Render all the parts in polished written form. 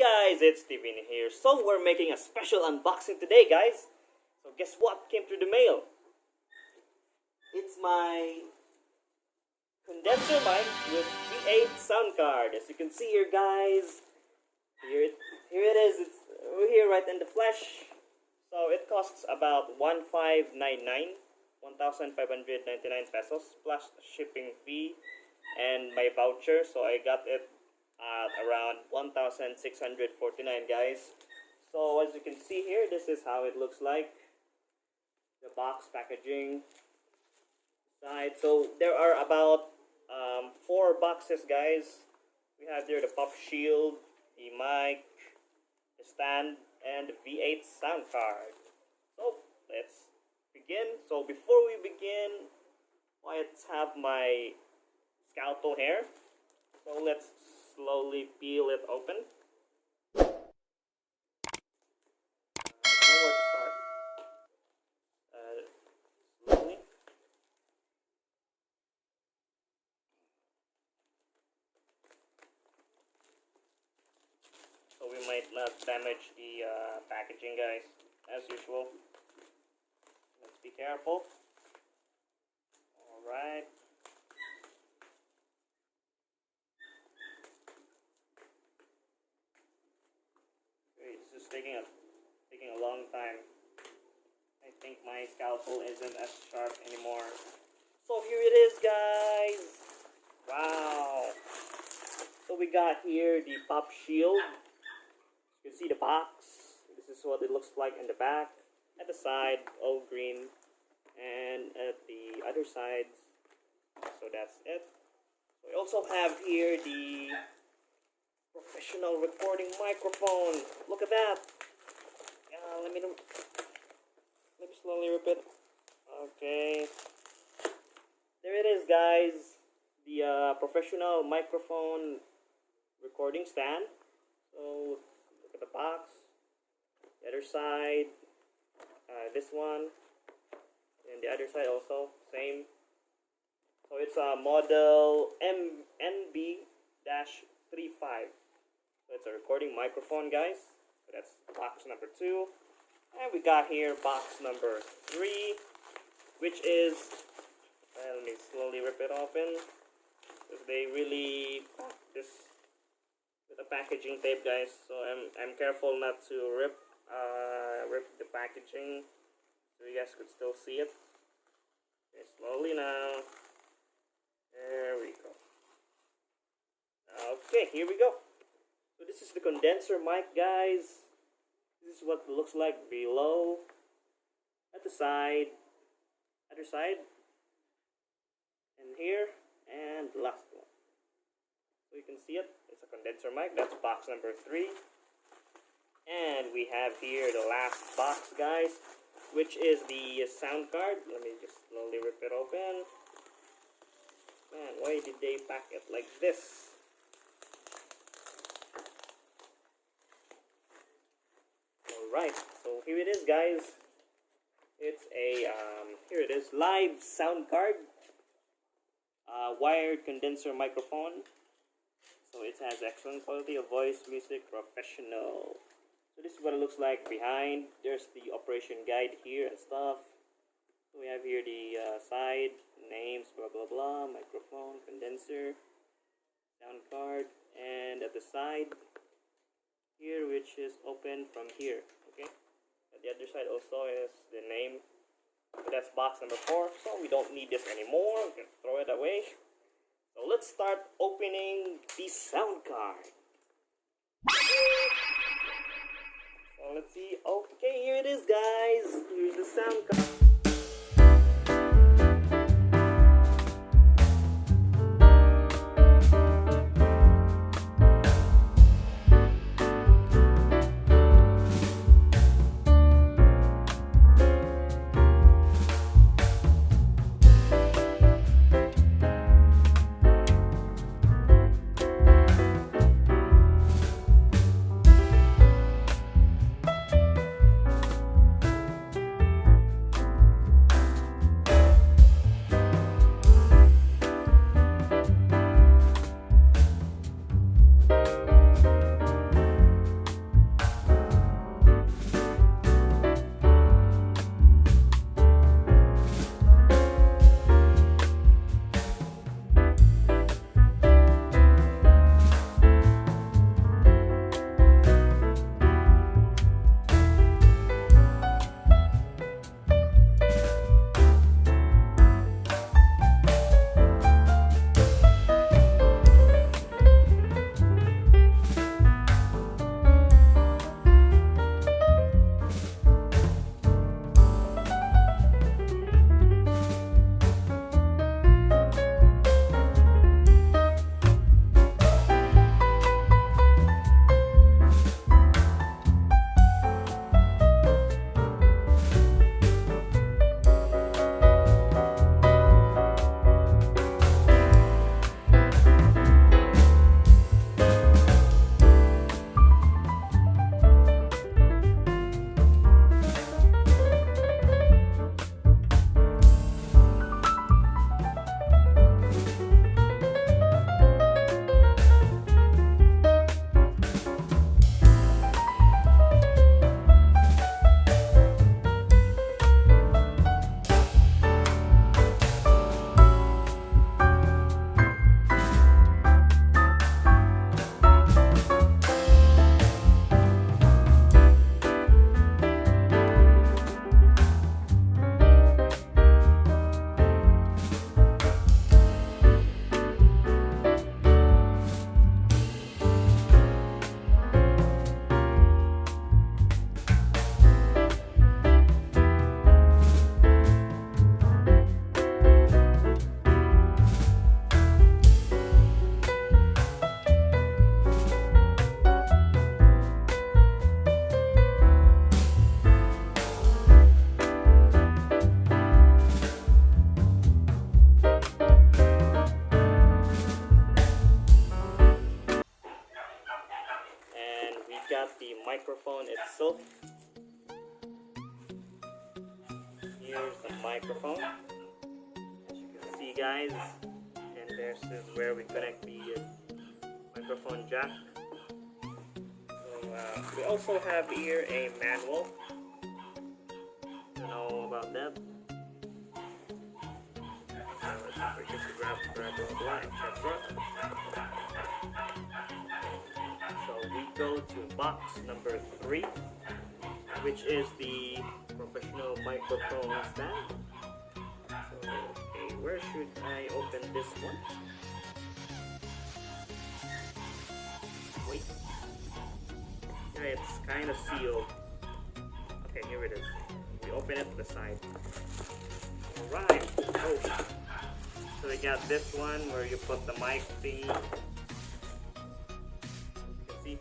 guys, it's Steven here. So we're making a special unboxing today, guys. So guess what came through the mail? It's my condenser mic with V8 Soundcard. As you can see here, guys, here it is. It's here right in the flesh. So it costs about 1,599 pesos plus shipping fee and my voucher. So I got it at around 1,649, guys. So as you can see here, this is how it looks like. The box packaging side. So there are about 4 boxes, guys. We have there the pop shield, the mic, the stand, and the V8 Soundcard. So let's begin. So before we begin, let's have my scalpel here. So let's slowly peel it open. Slowly. So we might not damage the packaging, guys, as usual. Let's be careful. Alright. This is taking a long time. I think my scalpel isn't as sharp anymore. So here it is, guys. Wow. So we got here the pop shield. You can see the box. This is what it looks like in the back. At the side, all green. And at the other sides. So that's it. We also have here the professional recording microphone. Look at that. Let me slowly rip it. Okay. There it is, guys. The professional microphone recording stand. So look at the box. The other side. This one. And the other side also. Same. So it's a model NB-35. So it's a recording microphone, guys. So that's box number 2. And we got here box number 3, which is, let me slowly rip it open, because they really pack this with a packaging tape, guys. So I'm careful not to rip the packaging, so you guys could still see it. Okay, slowly now. There we go. Okay, here we go. So this is the condenser mic, guys. This is what it looks like below. At the side. Other side. And here. And the last one. So you can see it. It's a condenser mic. That's box number 3. And we have here the last box, guys, which is the sound card. Let me just slowly rip it open. Man, why did they pack it like this? Alright, so here it is, guys. It's a, here it is, live sound card. Wired condenser microphone. So it has excellent quality of voice, music, professional. So this is what it looks like behind. There's the operation guide here and stuff. So we have here the side, names, blah blah blah, microphone, condenser, sound card, and at the side here, which is open from here. Okay, at the other side also is the name. So that's box number 4. So we don't need this anymore. We can throw it away. So let's start opening the sound card. So let's see. Okay, here it is, guys. Here's the sound card. got the microphone itself. Here's the microphone, as you can see, guys, and there's where we connect the microphone jack. So we also have here a manual. Don't know about that. So we go to box number 3, which is the professional microphone stand. So, okay, where should I open this one? Wait. Yeah, it's kind of sealed. Okay, here it is. We open it to the side. Alright. Oh. So we got this one where you put the mic thingy. You can see.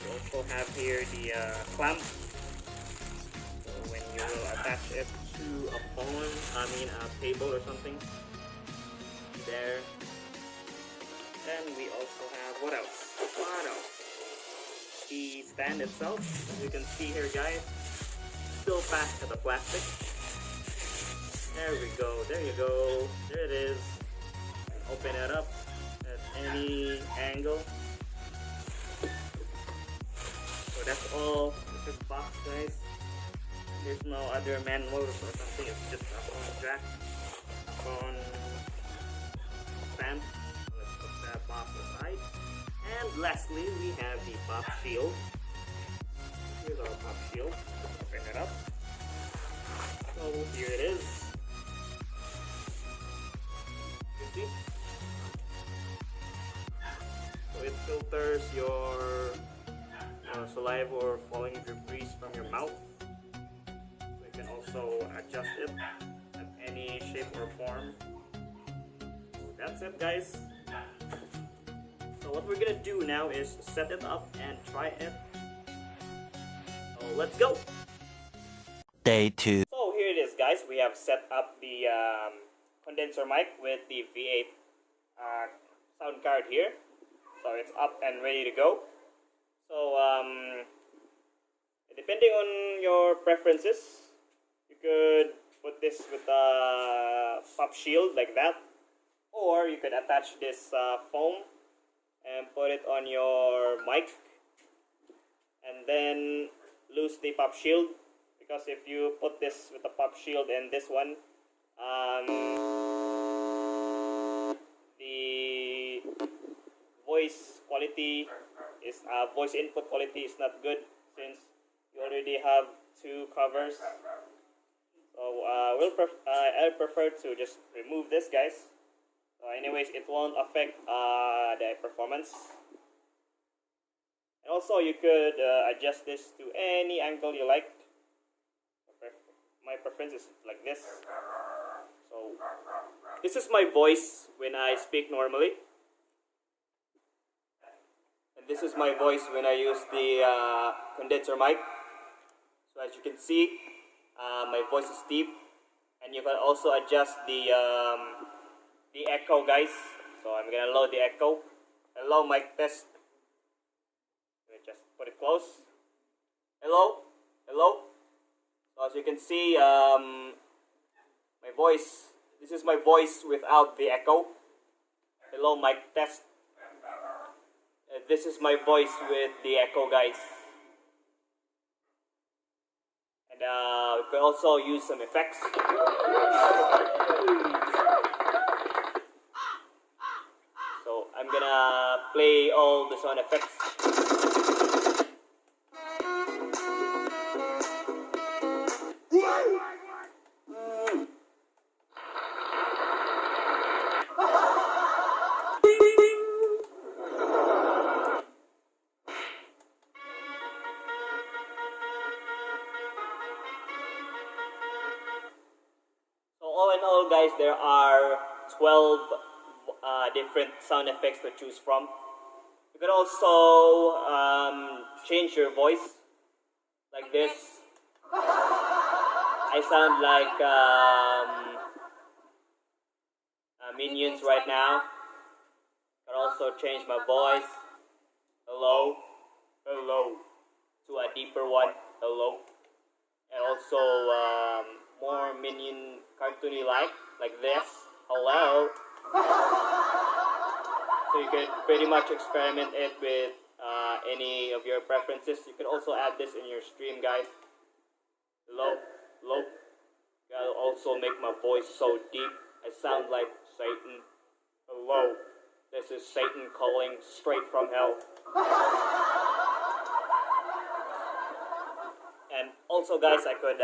We also have here the clamp. So when you will attach it to a phone, a table or something. There. And we also have, what else? What else? The stand itself, as you can see here, guys, still packed at the plastic. There we go, there you go, there it is. And open it up at any angle. So that's all with this box, guys. There's no other manuals or something, it's just a phone jack, phone stand. Let's put that box aside. And lastly, we have the pop shield. Here's our pop shield. Open it up. So here it is. You see? So it filters your saliva or falling debris from your mouth. You can also adjust it at any shape or form. So that's it, guys. So what we're gonna do now is set it up and try it. So let's go! Day 2. So here it is, guys. We have set up the condenser mic with the V8 Soundcard here. So it's up and ready to go. So depending on your preferences, you could put this with a pop shield like that, or you could attach this foam and put it on your mic and then lose the pop shield, because if you put this with the pop shield and this one, the voice quality is voice input quality is not good, since you already have 2 covers. So I prefer to just remove this, guys. So anyways, it won't affect the performance. And also you could adjust this to any angle you like. My preference is like this. So this is my voice when I speak normally. And this is my voice when I use the condenser mic. So as you can see, my voice is deep. And you can also adjust the echo, guys. So I'm gonna load the echo. Hello, mic test. Let me just put it close. Hello, hello. So as you can see, my voice. This is my voice without the echo. Hello, mic test. This is my voice with the echo, guys. And we can also use some effects. So I'm gonna play all the sound effects. So all in all, guys, there are 12 different sound effects to choose from. You can also change your voice like this. I sound like Minions right now. You can also change my voice. Hello, hello. deeper one, the low, and also more minion cartoony like this. Hello. So you can pretty much experiment it with any of your preferences. You can also add this in your stream, guys. Low. That'll also make my voice so deep. I sound like Satan. Hello. This is Satan calling straight from hell. And also, guys, I could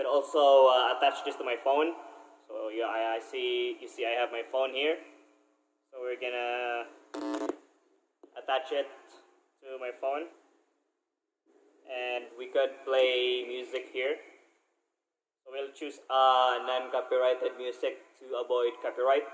also attach this to my phone. So yeah, I see. You see, I have my phone here. So we're gonna attach it to my phone, and we could play music here. So we'll choose non-copyrighted music to avoid copyright.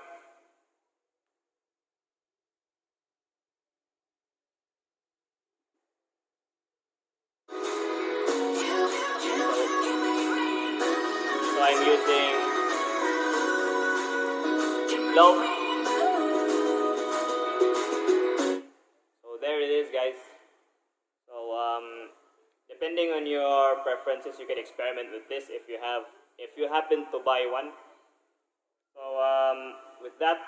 So I'm using low. So there it is, guys. So depending on your preferences, you can experiment with this if you happen to buy one. So with that,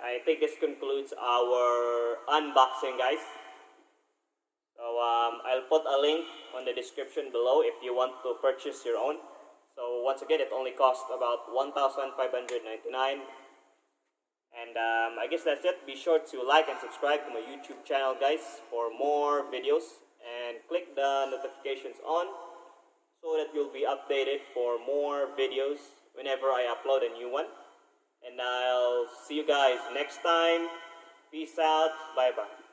I think this concludes our unboxing, guys. So I'll put a link on the description below if you want to purchase your own. So once again, it only costs about $1,599. And I guess that's it. Be sure to like and subscribe to my YouTube channel, guys, for more videos. And click the notifications on so that you'll be updated for more videos whenever I upload a new one. And I'll see you guys next time. Peace out. Bye-bye.